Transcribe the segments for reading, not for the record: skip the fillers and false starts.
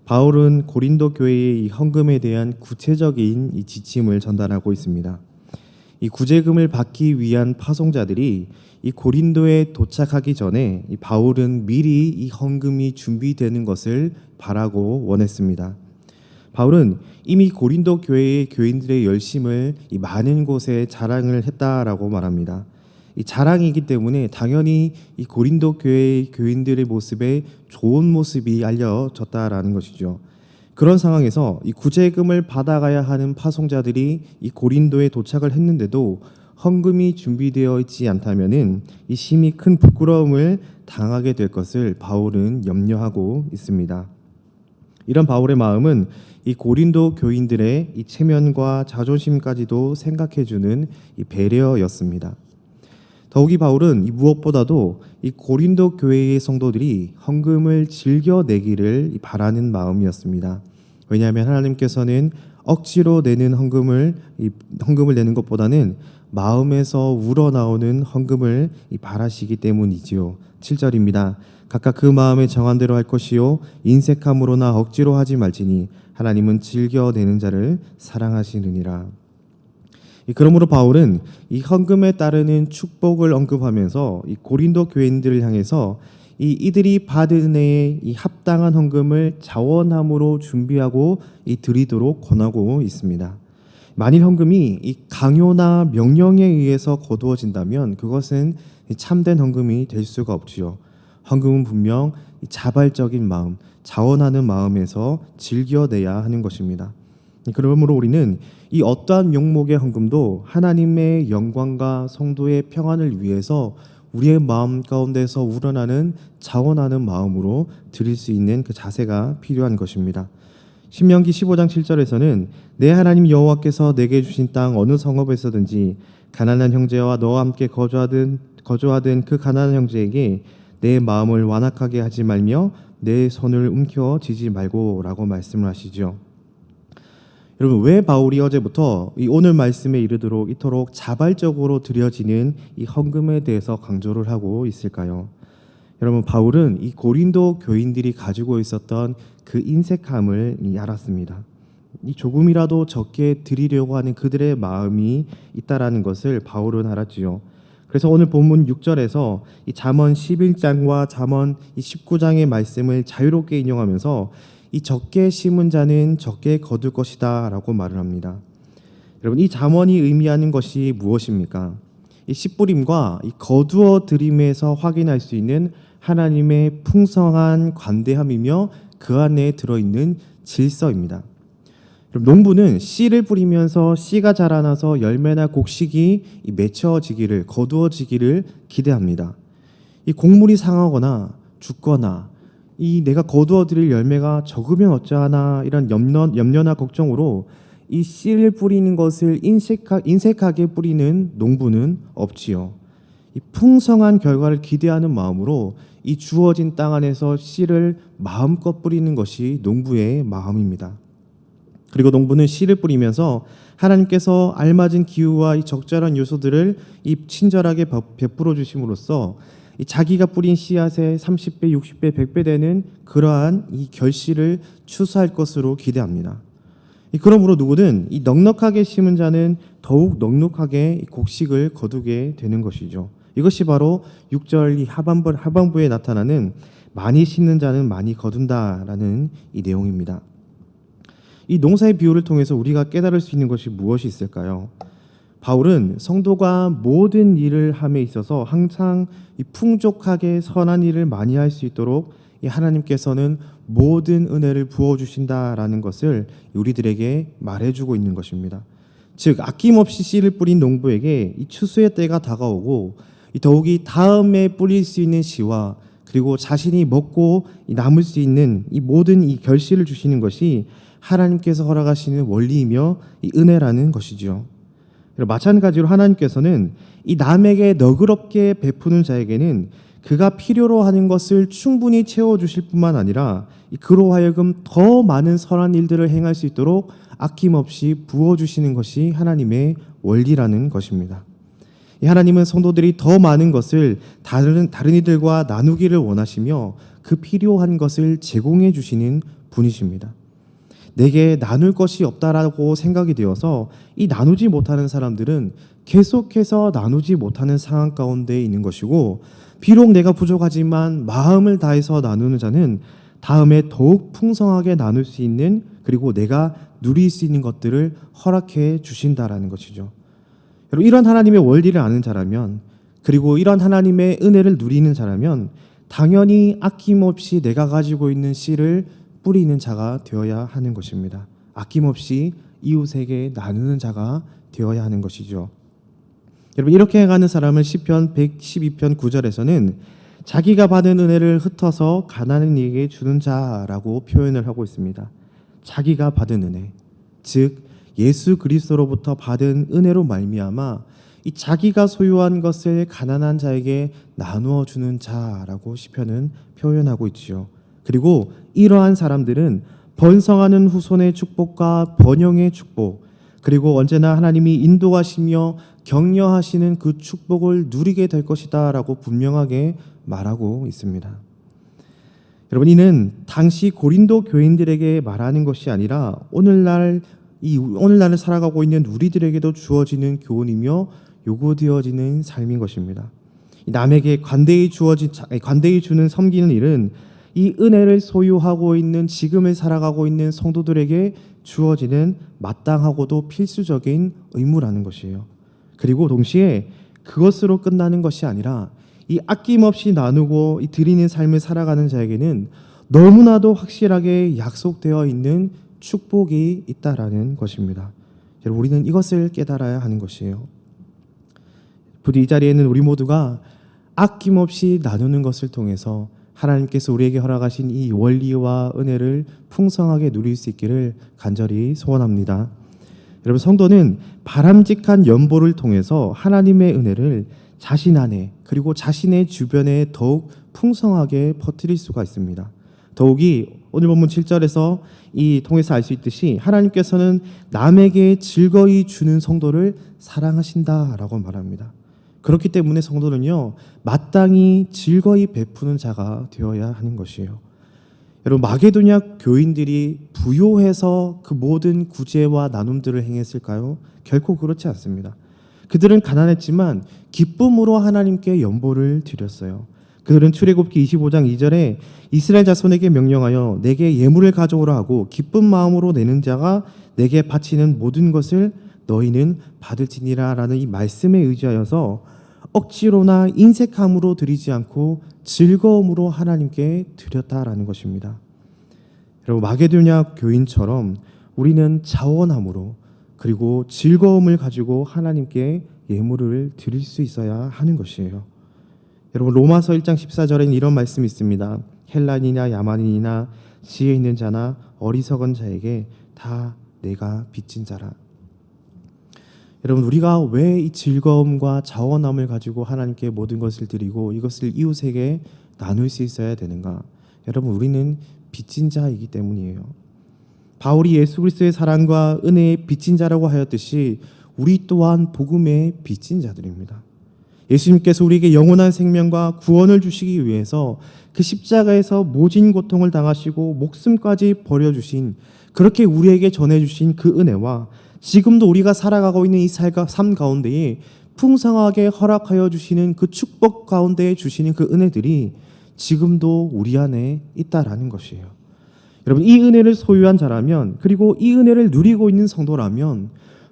바울은 고린도 교회의 이 헌금에 대한 구체적인 이 지침을 전달하고 있습니다. 이 구제금을 받기 위한 파송자들이 이 고린도에 도착하기 전에 이 바울은 미리 이 헌금이 준비되는 것을 바라고 원했습니다. 바울은 이미 고린도 교회의 교인들의 열심을 이 많은 곳에 자랑을 했다라고 말합니다. 이 자랑이기 때문에 당연히 이 고린도 교회의 교인들의 모습에 좋은 모습이 알려졌다라는 것이죠. 그런 상황에서 이 구제금을 받아가야 하는 파송자들이 이 고린도에 도착을 했는데도 헌금이 준비되어 있지 않다면은 이 심히 큰 부끄러움을 당하게 될 것을 바울은 염려하고 있습니다. 이런 바울의 마음은 이 고린도 교인들의 이 체면과 자존심까지도 생각해주는 이 배려였습니다. 더욱이 바울은 이 무엇보다도 이 고린도 교회의 성도들이 헌금을 즐겨 내기를 바라는 마음이었습니다. 왜냐하면 하나님께서는 억지로 내는 헌금을 내는 것보다는 마음에서 우러나오는 헌금을 바라시기 때문이지요. 7절입니다. 각각 그 마음에 정한 대로 할 것이요 인색함으로나 억지로 하지 말지니 하나님은 즐겨 내는 자를 사랑하시느니라. 그러므로 바울은 이 헌금에 따르는 축복을 언급하면서 이 고린도 교인들을 향해서 이들이 받은 은혜에 이 합당한 헌금을 자원함으로 준비하고 드리도록 권하고 있습니다. 만일 헌금이 이 강요나 명령에 의해서 거두어진다면 그것은 참된 헌금이 될 수가 없지요. 헌금은 분명 자발적인 마음, 자원하는 마음에서 즐겨내야 하는 것입니다. 그러므로 우리는 이 어떠한 명목의 헌금도 하나님의 영광과 성도의 평안을 위해서 우리의 마음 가운데서 우러나는 자원하는 마음으로 드릴 수 있는 그 자세가 필요한 것입니다. 신명기 15장 7절에서는 내 하나님 여호와께서 내게 주신 땅 어느 성읍에서든지 가난한 형제와 너와 함께 거주하든 그 가난한 형제에게 내 마음을 완악하게 하지 말며 내 손을 움켜쥐지 말고라고 말씀을 하시죠. 여러분, 왜 바울이 어제부터 이 오늘 말씀에 이르도록 이토록 자발적으로 드려지는 이 헌금에 대해서 강조를 하고 있을까요? 여러분, 바울은 이 고린도 교인들이 가지고 있었던 그 인색함을 알았습니다. 이 조금이라도 적게 드리려고 하는 그들의 마음이 있다라는 것을 바울은 알았지요. 그래서 오늘 본문 6절에서 이 잠언 11장과 잠언 19장의 말씀을 자유롭게 인용하면서 이 적게 심은 자는 적게 거둘 것이다 라고 말을 합니다. 여러분, 이 잠언이 의미하는 것이 무엇입니까? 이 씨뿌림과 이 거두어 드림에서 확인할 수 있는 하나님의 풍성한 관대함이며 그 안에 들어있는 질서입니다. 농부는 씨를 뿌리면서 씨가 자라나서 열매나 곡식이 맺혀지기를, 거두어지기를 기대합니다. 이 곡물이 상하거나 죽거나 이 내가 거두어들일 열매가 적으면 어쩌하나 이런 염려나 걱정으로 이 씨를 뿌리는 것을 인색하게 뿌리는 농부는 없지요. 이 풍성한 결과를 기대하는 마음으로 이 주어진 땅 안에서 씨를 마음껏 뿌리는 것이 농부의 마음입니다. 그리고 농부는 씨를 뿌리면서 하나님께서 알맞은 기후와 이 적절한 요소들을 이 친절하게 베풀어 주심으로써 이 자기가 뿌린 씨앗의 30배, 60배, 100배 되는 그러한 이 결실을 추수할 것으로 기대합니다. 그러므로 누구든 이 넉넉하게 심은 자는 더욱 넉넉하게 곡식을 거두게 되는 것이죠. 이것이 바로 6절 이 하반부에 나타나는 많이 심는 자는 많이 거둔다라는 이 내용입니다. 이 농사의 비유를 통해서 우리가 깨달을 수 있는 것이 무엇이 있을까요? 바울은 성도가 모든 일을 함에 있어서 항상 풍족하게 선한 일을 많이 할 수 있도록 하나님께서는 모든 은혜를 부어주신다라는 것을 우리들에게 말해주고 있는 것입니다. 즉, 아낌없이 씨를 뿌린 농부에게 이 추수의 때가 다가오고 더욱이 다음에 뿌릴 수 있는 씨와 그리고 자신이 먹고 남을 수 있는 이 모든 이 결실을 주시는 것이 하나님께서 허락하시는 원리이며 이 은혜라는 것이죠. 마찬가지로 하나님께서는 이 남에게 너그럽게 베푸는 자에게는 그가 필요로 하는 것을 충분히 채워주실 뿐만 아니라 그로 하여금 더 많은 선한 일들을 행할 수 있도록 아낌없이 부어주시는 것이 하나님의 원리라는 것입니다. 하나님은 성도들이 더 많은 것을 다른 이들과 나누기를 원하시며 그 필요한 것을 제공해 주시는 분이십니다. 내게 나눌 것이 없다라고 생각이 되어서 이 나누지 못하는 사람들은 계속해서 나누지 못하는 상황 가운데 있는 것이고, 비록 내가 부족하지만 마음을 다해서 나누는 자는 다음에 더욱 풍성하게 나눌 수 있는, 그리고 내가 누릴 수 있는 것들을 허락해 주신다라는 것이죠. 여러분, 이런 하나님의 원리를 아는 자라면, 그리고 이런 하나님의 은혜를 누리는 자라면 당연히 아낌없이 내가 가지고 있는 씨를 뿌리는 자가 되어야 하는 것입니다. 아낌없이 이웃에게 나누는 자가 되어야 하는 것이죠. 여러분, 이렇게 해가는 사람을 시편 112편 9절에서는 자기가 받은 은혜를 흩어서 가난한 이에게 주는 자라고 표현을 하고 있습니다. 자기가 받은 은혜, 즉 예수 그리스도로부터 받은 은혜로 말미암아 이 자기가 소유한 것을 가난한 자에게 나누어 주는 자라고 시편은 표현하고 있지요. 그리고 이러한 사람들은 번성하는 후손의 축복과 번영의 축복, 그리고 언제나 하나님이 인도하시며 격려하시는 그 축복을 누리게 될 것이다 라고 분명하게 말하고 있습니다. 여러분, 이는 당시 고린도 교인들에게 말하는 것이 아니라 오늘날을 살아가고 있는 우리들에게도 주어지는 교훈이며 요구되어지는 삶인 것입니다. 남에게 관대히 주는 섬기는 일은 이 은혜를 소유하고 있는, 지금을 살아가고 있는 성도들에게 주어지는 마땅하고도 필수적인 의무라는 것이에요. 그리고 동시에 그것으로 끝나는 것이 아니라 이 아낌없이 나누고 이 드리는 삶을 살아가는 자에게는 너무나도 확실하게 약속되어 있는 축복이 있다라는 것입니다. 여러분, 우리는 이것을 깨달아야 하는 것이에요. 부디 이 자리에는 우리 모두가 아낌없이 나누는 것을 통해서 하나님께서 우리에게 허락하신 이 원리와 은혜를 풍성하게 누릴 수 있기를 간절히 소원합니다. 여러분, 성도는 바람직한 연보를 통해서 하나님의 은혜를 자신 안에, 그리고 자신의 주변에 더욱 풍성하게 퍼뜨릴 수가 있습니다. 더욱이 오늘 본문 7절에서 이 통해서 알 수 있듯이 하나님께서는 남에게 즐거이 주는 성도를 사랑하신다라고 말합니다. 그렇기 때문에 성도는요, 마땅히 즐거이 베푸는 자가 되어야 하는 것이에요. 여러분, 마게도냐 교인들이 부요해서 그 모든 구제와 나눔들을 행했을까요? 결코 그렇지 않습니다. 그들은 가난했지만 기쁨으로 하나님께 연보를 드렸어요. 그들은 출애굽기 25장 2절에 이스라엘 자손에게 명령하여 내게 예물을 가져오라 하고 기쁜 마음으로 내는 자가 내게 바치는 모든 것을 너희는 받을지니라 라는 이 말씀에 의지하여서 억지로나 인색함으로 드리지 않고 즐거움으로 하나님께 드렸다라는 것입니다. 여러분, 마게도냐 교인처럼 우리는 자원함으로, 그리고 즐거움을 가지고 하나님께 예물을 드릴 수 있어야 하는 것이에요. 여러분, 로마서 1장 14절에는 이런 말씀이 있습니다. 헬란이나 야만인이나 지혜 있는 자나 어리석은 자에게 다 내가 빚진 자라. 여러분, 우리가 왜 이 즐거움과 자원함을 가지고 하나님께 모든 것을 드리고 이것을 이웃에게 나눌 수 있어야 되는가? 여러분, 우리는 빚진 자이기 때문이에요. 바울이 예수 그리스도의 사랑과 은혜의 빚진 자라고 하였듯이 우리 또한 복음의 빚진 자들입니다. 예수님께서 우리에게 영원한 생명과 구원을 주시기 위해서 그 십자가에서 모진 고통을 당하시고 목숨까지 버려주신, 그렇게 우리에게 전해주신 그 은혜와 지금도 우리가 살아가고 있는 이 삶 가운데에 풍성하게 허락하여 주시는 그 축복 가운데 주시는 그 은혜들이 지금도 우리 안에 있다라는 것이에요. 여러분, 이 은혜를 소유한 자라면, 그리고 이 은혜를 누리고 있는 성도라면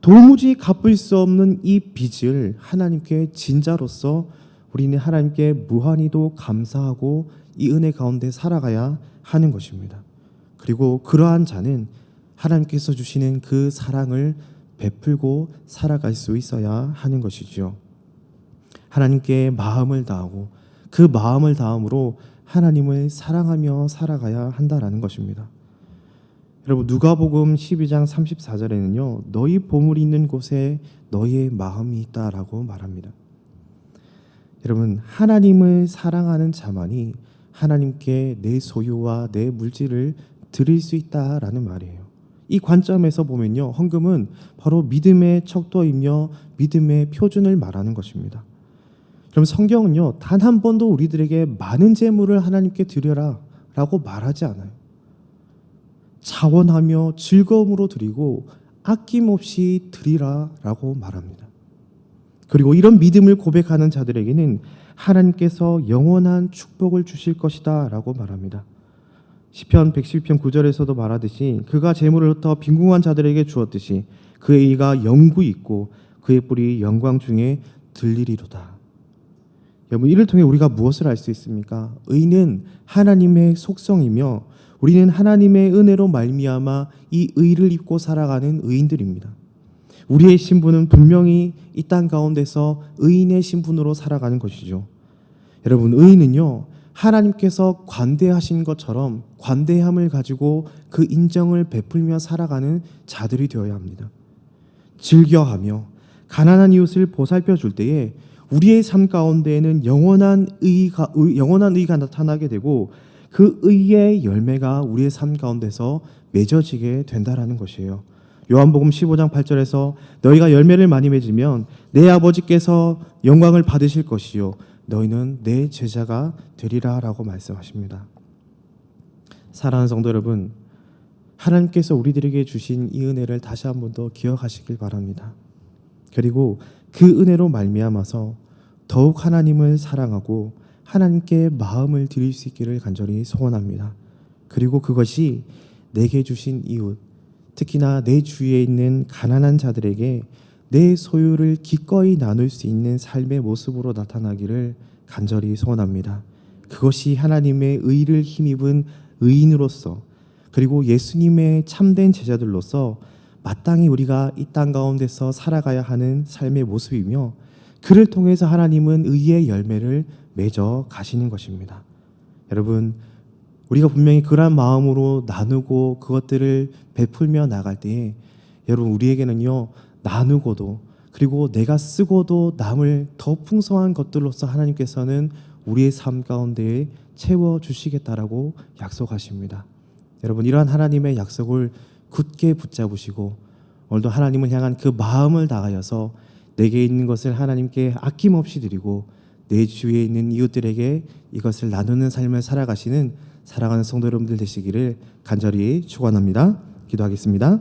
도무지 갚을 수 없는 이 빚을 하나님께 진 자로서 우리는 하나님께 무한히도 감사하고 이 은혜 가운데 살아가야 하는 것입니다. 그리고 그러한 자는 하나님께서 주시는 그 사랑을 베풀고 살아갈 수 있어야 하는 것이죠. 하나님께 마음을 다하고 그 마음을 다함으로 하나님을 사랑하며 살아가야 한다라는 것입니다. 여러분, 누가복음 12장 34절에는요, 너희 보물이 있는 곳에 너희의 마음이 있다라고 말합니다. 여러분, 하나님을 사랑하는 자만이 하나님께 내 소유와 내 물질을 드릴 수 있다라는 말이에요. 이 관점에서 보면요, 헌금은 바로 믿음의 척도이며 믿음의 표준을 말하는 것입니다. 그럼 성경은요, 단 한 번도 우리들에게 많은 재물을 하나님께 드려라 라고 말하지 않아요. 자원하며 즐거움으로 드리고 아낌없이 드리라라고 말합니다. 그리고 이런 믿음을 고백하는 자들에게는 하나님께서 영원한 축복을 주실 것이다라고 말합니다. 시편 112편 9절에서도 말하듯이 그가 재물을 흩어 빈궁한 자들에게 주었듯이 그의 의가 영구 있고 그의 뿔이 영광 중에 들리리로다. 여러분, 이를 통해 우리가 무엇을 알 수 있습니까? 의는 하나님의 속성이며 우리는 하나님의 은혜로 말미암아 이 의를 입고 살아가는 의인들입니다. 우리의 신분은 분명히 이 땅 가운데서 의인의 신분으로 살아가는 것이죠. 여러분, 의인은요, 하나님께서 관대하신 것처럼 관대함을 가지고 그 인정을 베풀며 살아가는 자들이 되어야 합니다. 즐겨하며 가난한 이웃을 보살펴 줄 때에 우리의 삶 가운데에는 영원한 의가 나타나게 되고 그 의의 열매가 우리의 삶 가운데서 맺어지게 된다라는 것이에요. 요한복음 15장 8절에서 너희가 열매를 많이 맺으면 내 아버지께서 영광을 받으실 것이요 너희는 내 제자가 되리라라고 말씀하십니다. 사랑하는 성도 여러분, 하나님께서 우리들에게 주신 이 은혜를 다시 한 번 더 기억하시길 바랍니다. 그리고 그 은혜로 말미암아서 더욱 하나님을 사랑하고 하나님께 마음을 드릴 수 있기를 간절히 소원합니다. 그리고 그것이 내게 주신 이웃, 특히나 내 주위에 있는 가난한 자들에게 내 소유를 기꺼이 나눌 수 있는 삶의 모습으로 나타나기를 간절히 소원합니다. 그것이 하나님의 의를 힘입은 의인으로서 그리고 예수님의 참된 제자들로서 마땅히 우리가 이 땅 가운데서 살아가야 하는 삶의 모습이며 그를 통해서 하나님은 의의 열매를 맺어 가시는 것입니다. 여러분, 우리가 분명히 그러한 마음으로 나누고 그것들을 베풀며 나갈 때에 여러분, 우리에게는요, 나누고도 그리고 내가 쓰고도 남을 더 풍성한 것들로서 하나님께서는 우리의 삶 가운데에 채워주시겠다라고 약속하십니다. 여러분, 이러한 하나님의 약속을 굳게 붙잡으시고 오늘도 하나님을 향한 그 마음을 다하여서 내게 있는 것을 하나님께 아낌없이 드리고 내 주위에 있는 이웃들에게 이것을 나누는 삶을 살아가시는 사랑하는 성도 여러분들 되시기를 간절히 축원합니다. 기도하겠습니다.